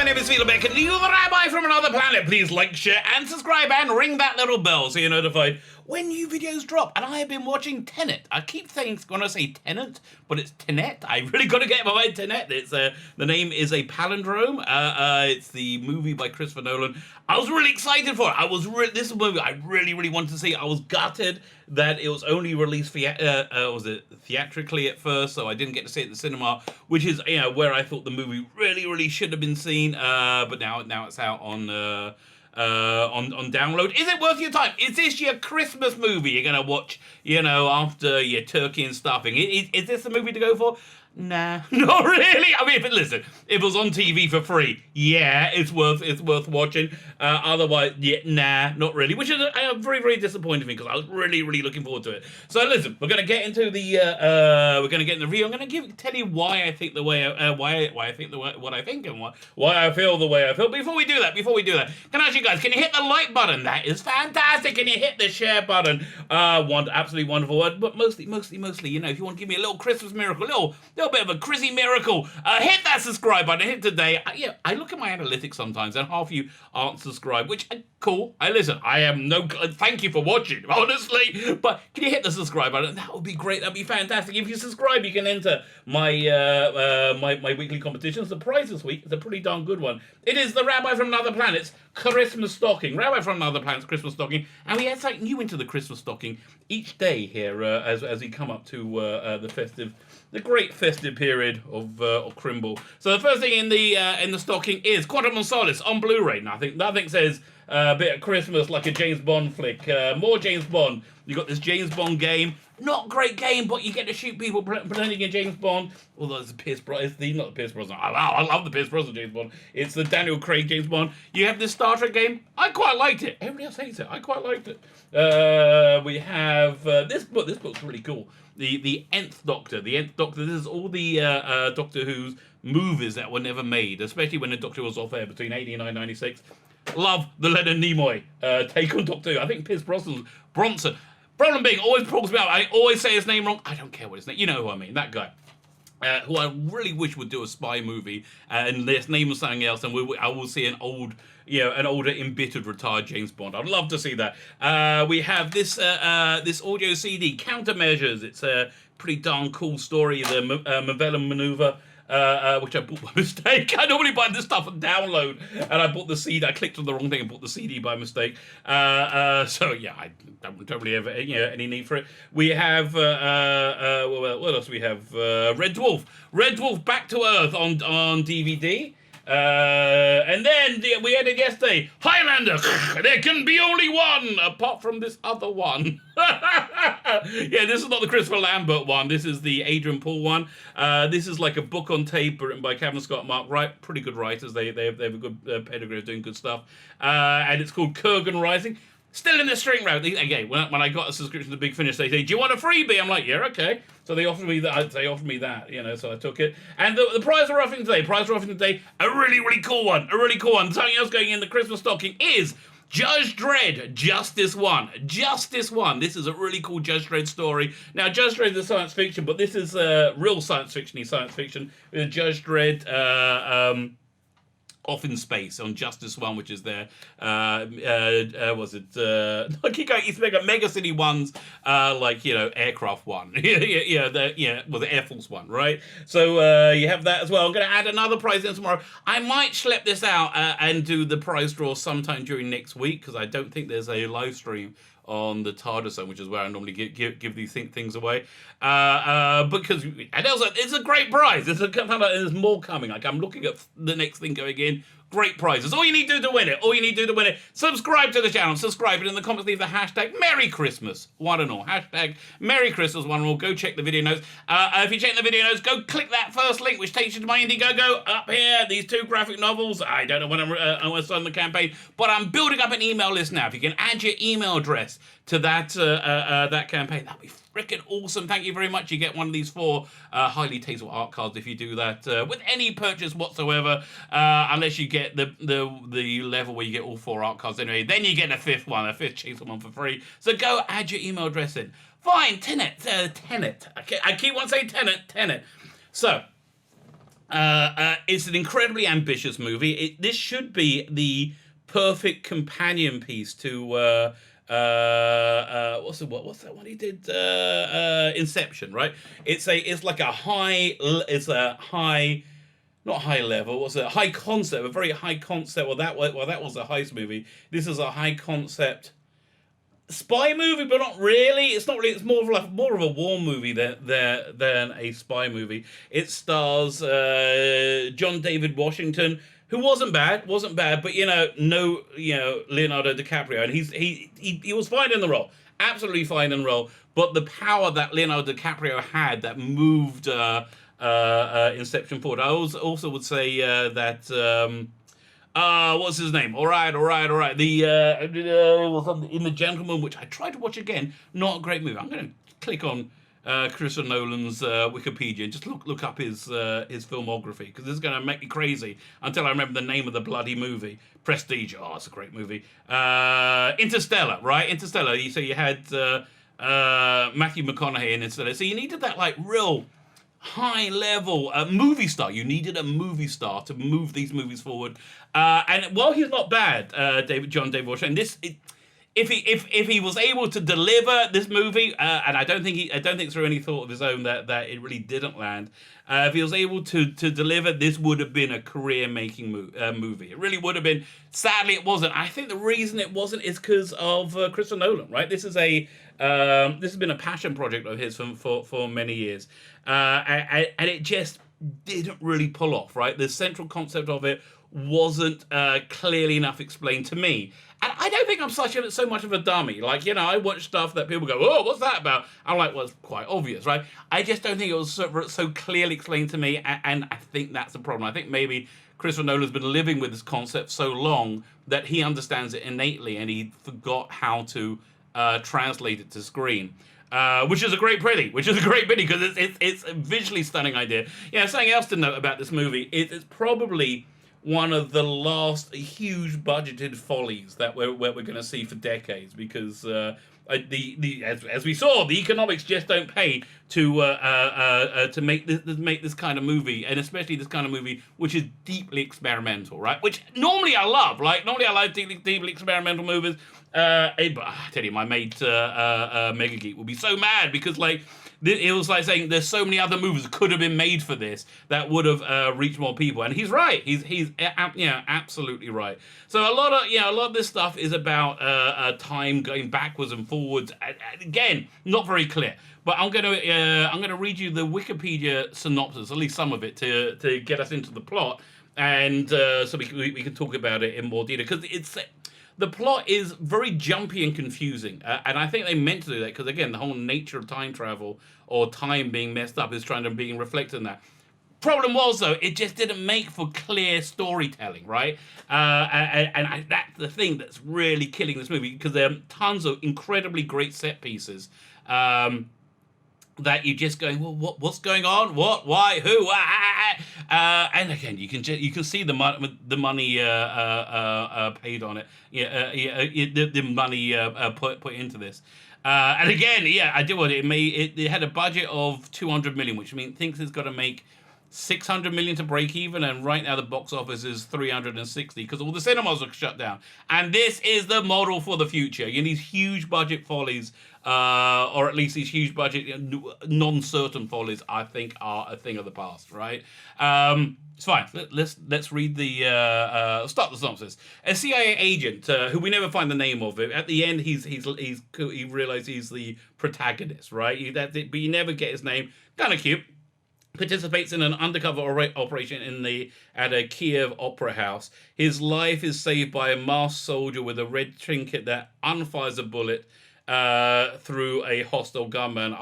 my name is Philo Beck, and you're the Rabbi from another planet. Please like, share, and subscribe, and ring that little bell so you're notified when new videos drop. And I have been watching Tenet. I keep saying, when I say Tenet, but it's Tenet. I really got to get my mind Tenet. It's the name is a palindrome. It's the movie by Christopher Nolan. I was really excited for it. This is a movie I really wanted to see. I was gutted that it was only released theatrically at first, so I didn't get to see it at the cinema, which is where I thought the movie really should have been seen. But now it's out on download. Is it worth your time? Is this your Christmas movie you're gonna watch? After your turkey and stuffing. Is this the movie to go for? Nah, not really. I mean, listen, if it was on TV for free, yeah, it's worth watching. Otherwise, yeah, nah, not really. Which is very disappointing me because I was really looking forward to it. So listen, we're gonna get into the review. I'm gonna tell you why I think the way why I think what I think and why I feel the way I feel. Before we do that, can I ask you guys? Can you hit the like button? That is fantastic. Can you hit the share button? Absolutely wonderful word. But mostly, if you want to give me a little Christmas miracle, little bit of a Chrissy miracle, hit that subscribe button. Hit today. I look at my analytics sometimes, and half of you aren't subscribed, which cool. I am no. Thank you for watching, honestly. But can you hit the subscribe button? That would be great. That'd be fantastic. If you subscribe, you can enter my my weekly competitions. The prize this week is a pretty darn good one. It is the Rabbi from Another Planet's Christmas stocking. Rabbi from Another Planet's Christmas stocking, and we add something new into the Christmas stocking each day here as we come up to the great festive period of Crimble. So the first thing in the stocking is Quantum of Solace on Blu-ray. Nothing says a bit of Christmas like a James Bond flick. More James Bond. You got this James Bond game. Not a great game, but you get to shoot people pretending you're James Bond. Although it's not the Pierce Brosnan. I love the Pierce Brosnan James Bond. It's the Daniel Craig James Bond. You have this Star Trek game. I quite liked it. Everybody else hates it. I quite liked it. We have this book. This book's really cool. The Nth Doctor. The Nth Doctor. This is all the Doctor Who's movies that were never made, especially when the Doctor was off air between 89 and 96. Love the Leonard Nimoy take on Doctor Who. I think Pierce Bronson. Problem being, always talks about. I always say his name wrong. I don't care what his name. You know who I mean. That guy. Who I really wish would do a spy movie, and his name was something else, and I will see an older, embittered, retired James Bond. I'd love to see that. We have this audio CD, Countermeasures. It's a pretty darn cool story, the Movellan Manoever, which I bought by mistake. I normally buy this stuff on download, and I bought the CD. I clicked on the wrong thing and bought the CD by mistake. So yeah, I don't really have any need for it. We have what else? We have Red Dwarf. Red Dwarf Back to Earth on DVD. And then we added yesterday Highlander. There can be only one apart from this other one. Yeah, this is not the Christopher Lambert one. This is the Adrian Paul one. This is like a book on tape written by Kevin Scott and Mark Wright. Pretty good writers. They have a good pedigree of doing good stuff. And it's called Kurgan Rising. Still in the string route. Again, when I got a subscription to Big Finish, they say, "Do you want a freebie?" I'm like, "Yeah, okay." So they offered me that. So I took it. And the prize we're offering today, a really cool one. Something else going in the Christmas stocking is Judge Dredd, Justice One. This is a really cool Judge Dredd story. Now, Judge Dredd is science fiction, but this is real science fiction. With Judge Dredd, off in space on Justice One, which is their I keep going. It's mega city ones, Aircraft One, the Air Force One, right? So you have that as well. I'm going to add another prize in tomorrow. I might schlep this out and do the prize draw sometime during next week because I don't think there's a live stream on the TARDIS zone, which is where I normally give these things away. Because and also it's a great prize. There's more coming. Like I'm looking at the next thing going in. Great prizes. All you need to do to win it. Subscribe to the channel. Subscribe, and in the comments leave the hashtag Merry Christmas. One and all. Hashtag Merry Christmas. One and all. Go check the video notes. If you check the video notes, go click that first link, which takes you to my Indiegogo up here. These 2 graphic novels. I don't know when I'm starting the campaign, but I'm building up an email list now. If you can add your email address to that campaign, that'd be freaking awesome. Thank you very much. You get one of these 4 highly tasteful art cards if you do that with any purchase whatsoever, unless you get the level where you get all 4 art cards anyway. Then you get a 5th one, a 5th chaser one for free. So go add your email address in. Fine, Tenet. I keep on saying Tenet. So It's an incredibly ambitious movie. This should be the perfect companion piece to what's that one he did? Inception, right? It's like it's a high, not high level. What's a high concept? A very high concept. That was a heist movie. This is a high concept spy movie, but not really. It's not really. It's more of a war movie than a spy movie. It stars John David Washington, who wasn't bad, but Leonardo DiCaprio, and he was fine in the role, absolutely fine in the role. But the power that Leonardo DiCaprio had that moved Inception forward. I also would say that. What's his name? All right. The was in The Gentleman, which I tried to watch again. Not a great movie. I'm going to click on Christopher Nolan's Wikipedia and just look up his filmography, because this is going to make me crazy until I remember the name of the bloody movie. Prestige. Oh, it's a great movie. Interstellar, right? Interstellar. So you had Matthew McConaughey in Interstellar. So you needed that like real high level movie star. You needed a movie star to move these movies forward. And while he's not bad, John David Washington, if he was able to deliver this movie, and I don't think through any thought of his own that it really didn't land. If he was able to deliver, this would have been a career-making movie. It really would have been. Sadly, it wasn't. I think the reason it wasn't is because of Christopher Nolan. Right? This has been a passion project of his for many years, and it just didn't really pull off. Right? The central concept of it wasn't clearly enough explained to me. And I don't think I'm so much of a dummy. Like, I watch stuff that people go, oh, what's that about? I'm like, well, it's quite obvious, right? I just don't think it was so clearly explained to me, and I think that's the problem. I think maybe Christopher Nolan's been living with this concept so long that he understands it innately, and he forgot how to translate it to screen. Which is a great pity, because it's a visually stunning idea. Yeah, something else to note about this movie, it's probably one of the last huge budgeted follies that we're going to see for decades, because as we saw, the economics just don't pay to make this kind of movie, and especially this kind of movie which is deeply experimental, right? Which normally I love. Like normally I like deeply experimental movies. But I tell you, my mate Mega Geek will be so mad, because like it was like saying there's so many other movies that could have been made for this that would have reached more people, and he's right. He's absolutely right. So a lot of this stuff is about time going backwards and forwards. Again, not very clear. But I'm gonna read you the Wikipedia synopsis, at least some of it, to get us into the plot, and so we can talk about it in more detail, because the plot is very jumpy and confusing, and I think they meant to do that because, again, the whole nature of time travel or time being messed up is being reflected in that. Problem was, though, it just didn't make for clear storytelling, right? That's the thing that's really killing this movie, because there are tons of incredibly great set pieces that you're just going, well, what's going on? What? Why? Who? And again, you can see the money paid on it. The money put into this. And again, I did what it had a budget of 200 million, which thinks it's got to make 600 million to break even, and right now the box office is 360 because all the cinemas are shut down. And this is the model for the future. These huge budget follies, or at least these huge budget non-certain follies, I think are a thing of the past, right? It's fine. Let's read the start the synopsis. A CIA agent who we never find the name of. At the end, he realizes he's the protagonist, right? But you never get his name. Kind of cute. Participates in an undercover operation at a Kiev opera house. His life is saved by a masked soldier with a red trinket that unfires a bullet through a hostile gunman.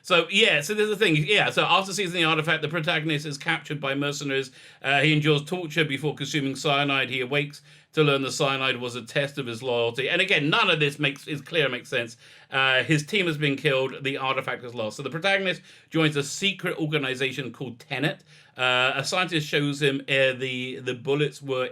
So there's the thing. So after seizing the artifact, the protagonist is captured by mercenaries. He endures torture before consuming cyanide. He awakes to learn the cyanide was a test of his loyalty. And again, none of this makes sense. His team has been killed. The artifact is lost. So the protagonist joins a secret organization called Tenet. A scientist shows him the bullets were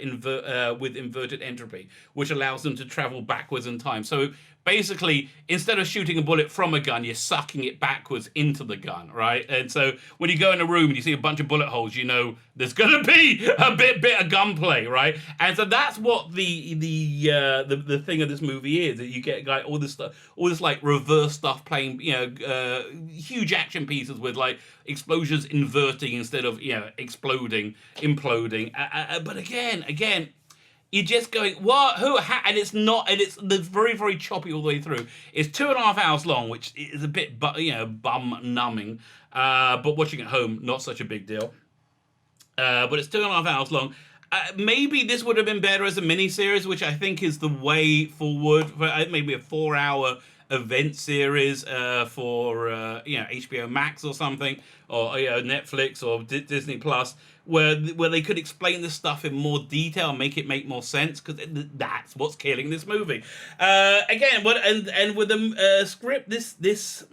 with inverted entropy, which allows them to travel backwards in time. So basically, instead of shooting a bullet from a gun, you're sucking it backwards into the gun, right? And so when you go in a room and you see a bunch of bullet holes, you know there's going to be a bit of gunplay, right? And so that's what the thing of this movie is, that you get like all this stuff, all this like reverse stuff playing, huge action pieces with like explosions inverting instead of exploding, imploding. But again. You're just going, what? Who? And it's not, and it's very, very choppy all the way through. It's 2.5 hours long, which is a bit, bum numbing. But watching at home, not such a big deal. But it's 2.5 hours long. Maybe this would have been better as a miniseries, which I think is the way forward. Maybe a 4-hour event series for HBO Max or something, or Netflix or Disney Plus, where they could explain this stuff in more detail and make it make more sense, because that's what's killing this movie. Again, and with the script, this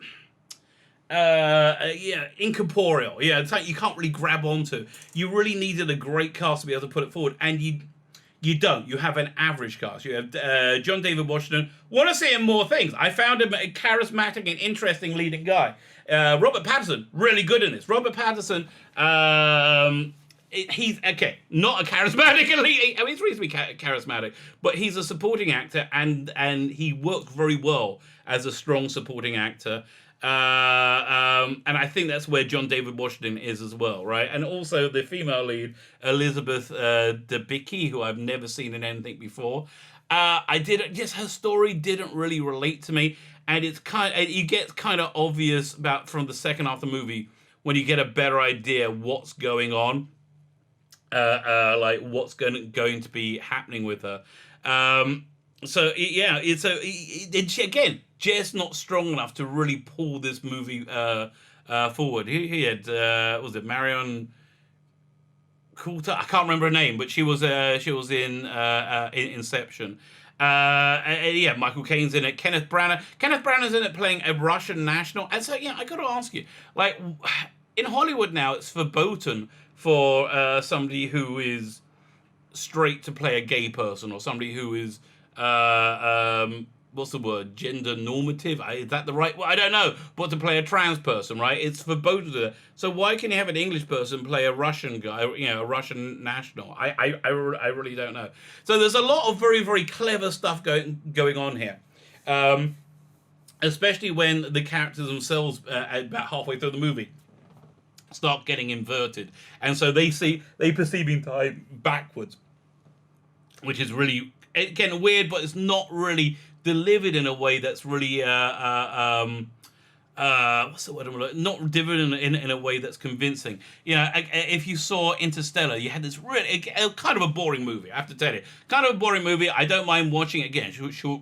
incorporeal, it's like you can't really grab onto. You really needed a great cast to be able to put it forward, and you don't. You have an average cast. You have John David Washington. Want to see him more things. I found him a charismatic and interesting leading guy. Robert Pattinson, really good in this. Robert Pattinson, he's, okay, not a charismatic elite. I mean, he's reasonably charismatic, but he's a supporting actor, and he works very well as a strong supporting actor. And I think that's where John David Washington is as well, right? And also the female lead, Elizabeth Debicki, who I've never seen in anything before. Her story didn't really relate to me, and it gets kind of obvious from the second half of the movie when you get a better idea what's going on, like what's going to be happening with her. Again, just not strong enough to really pull this movie forward. He had was it Marion Coulter? I can't remember her name, but she was in Inception. Michael Caine's in it. Kenneth Branagh's in it playing a Russian national. And so I got to ask you, like, in Hollywood now, it's verboten for somebody who is straight to play a gay person, or somebody who is what's the word? Gender normative? Is that the right word? I don't know. But to play a trans person, right? It's verboten. So why can you have an English person play a Russian guy, a Russian national? I really don't know. So there's a lot of very, very clever stuff going on here. Especially when the characters themselves, about halfway through the movie, start getting inverted. And so they perceiving time backwards, which is really, again, weird, but it's not really delivered in a way that's really what's the word I'm looking? Not delivered in a way that's convincing. If you saw Interstellar, you had this really kind of a boring movie. I have to tell you, kind of a boring movie. I don't mind watching it again.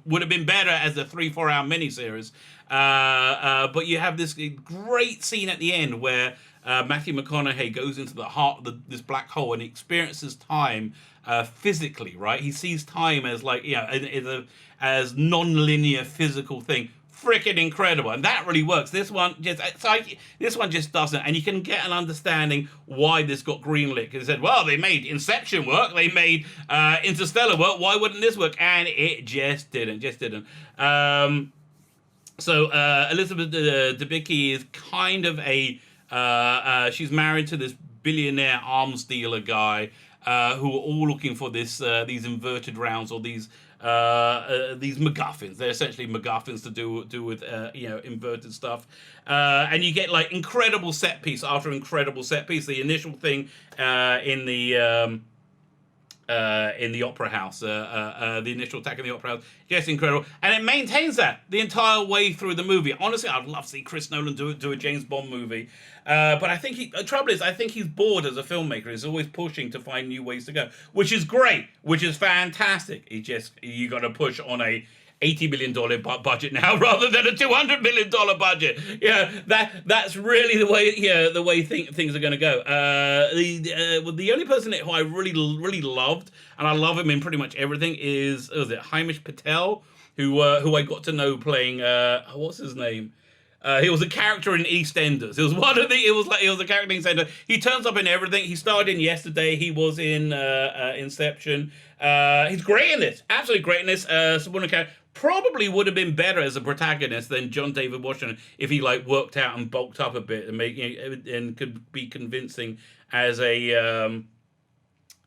Would have been better as a 3-4 hour miniseries. But you have this great scene at the end where Matthew McConaughey goes into the heart of this black hole and experiences time physically, right? He sees time as like, as non-linear physical thing. Freaking incredible, and that really works. This one just doesn't, and you can get an understanding why this got greenlit, because they said, well, they made Inception work, they made Interstellar work, why wouldn't this work? And it just didn't. So Elizabeth Debicki is kind of she's married to this billionaire arms dealer guy, who are all looking for these inverted rounds, or these MacGuffins. They're essentially MacGuffins to do with inverted stuff, and you get like incredible set piece after incredible set piece. The initial thing in the opera house, the initial attack in the opera house, just incredible, and it maintains that the entire way through the movie. Honestly, I'd love to see Chris Nolan do a James Bond movie. But I think the trouble is, I think he's bored as a filmmaker. He's always pushing to find new ways to go, which is great, which is fantastic. You got to push on a $80 million budget now rather than a $200 million budget. That's really the way things are going to go. The only person who I really loved, and I love him in pretty much everything, is Hamish Patel, who I got to know playing what's his name? He was a character in EastEnders. It was a character in EastEnders. He turns up in everything. He starred in Yesterday. He was in Inception. He's great in this. Absolutely great in this. probably would have been better as a protagonist than John David Washington if he like worked out and bulked up a bit and and could be convincing as a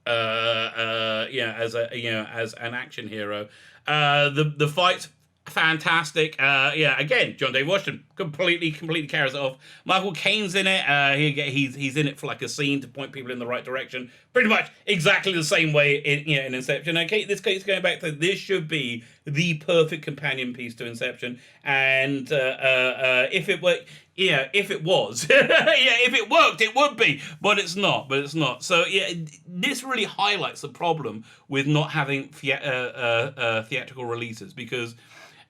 as an action hero. The fights fantastic. Again, John David Washington completely carries it off. Michael Caine's in it. He's in it for like a scene to point people in the right direction. Pretty much exactly the same way in Inception. Okay, this case going back to this should be the perfect companion piece to Inception. And if it were. Yeah, if it was. If it worked, it would be. But it's not. So, this really highlights the problem with not having theatrical releases, because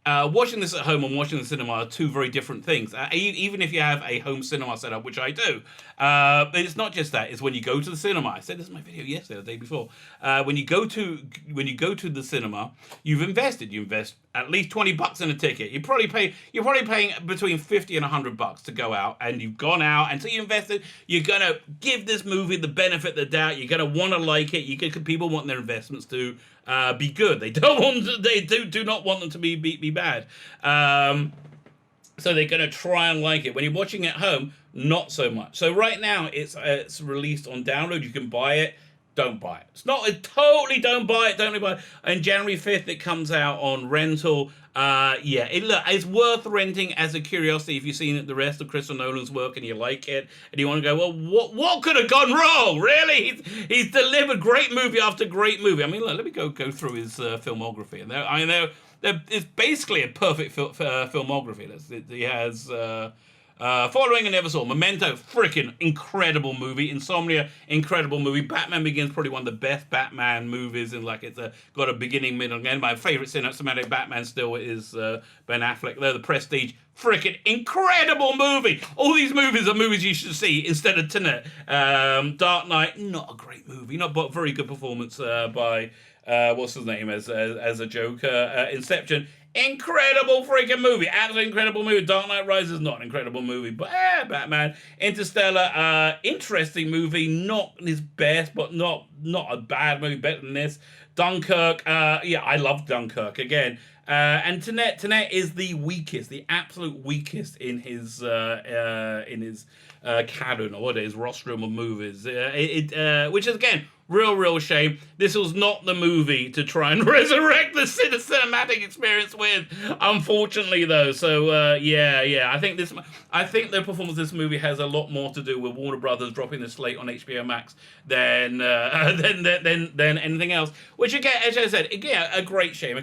watching this at home and watching the cinema are two very different things. Even if you have a home cinema setup, which I do, but it's not just that. It's when you go to the cinema. I said this in my video yesterday, the day before. When you go to the cinema, you invest at least $20 in a ticket. You're probably paying between $50 and $100 to go out, and you've gone out, and so you invested. You're gonna give this movie the benefit of the doubt. You're gonna want to like it. People want their investments to be good. They do not want them to be bad. So they're gonna try and like it. When you're watching at home, not so much. So right now it's released on download. You can buy it. Don't buy it. It's not totally don't buy it. Don't buy it. And January 5th it comes out on rental. It's worth renting as a curiosity if you've seen the rest of Christopher Nolan's work and you like it and you want to go, well, what could have gone wrong? Really, he's delivered great movie after great movie. I mean, look, let me go through his filmography, and it's basically a perfect filmography. He has. Following I Never Saw, Memento, freaking incredible movie. Insomnia, incredible movie. Batman Begins, probably one of the best Batman movies, and like it's got a beginning, middle, and end. My favorite cinematic Batman still is Ben Affleck. The Prestige, freaking incredible movie. All these movies are movies you should see instead of Tenet. Dark Knight, not a great movie, but very good performance by what's his name as a Joker. Inception. Incredible freaking movie. Absolutely incredible movie. Dark Knight Rises, not an incredible movie, but Batman. Interstellar, interesting movie. Not his best, but not a bad movie. Better than this. Dunkirk, I love Dunkirk again. And Tenet is the weakest, the absolute weakest in his canon, or what it is, rostrum of movies. Which is again real shame. This was not the movie to try and resurrect the cinematic experience with, unfortunately, though. So I think the performance of this movie has a lot more to do with Warner Brothers dropping the slate on HBO Max than anything else. Which again, as I said, again, a great shame.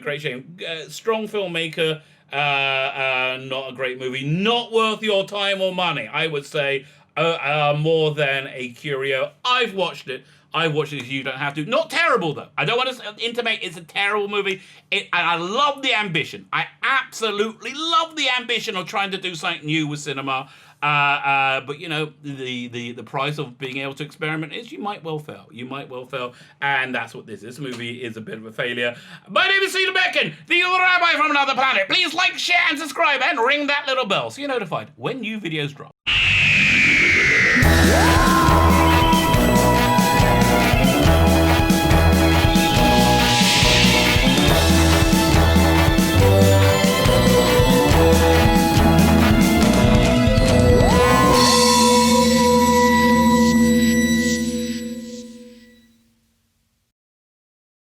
Strong filmmaker, not a great movie, not worth your time or money. I would say more than a curio. I've watched it. You don't have to. Not terrible, though. I don't want to intimate it's a terrible movie. And I love the ambition. I absolutely love the ambition of trying to do something new with cinema. But the price of being able to experiment is you might well fail. And that's what this is. This movie is a bit of a failure. My name is Cedar Becken, the Rabbi from another planet. Please like, share, and subscribe, and ring that little bell so you're notified when new videos drop.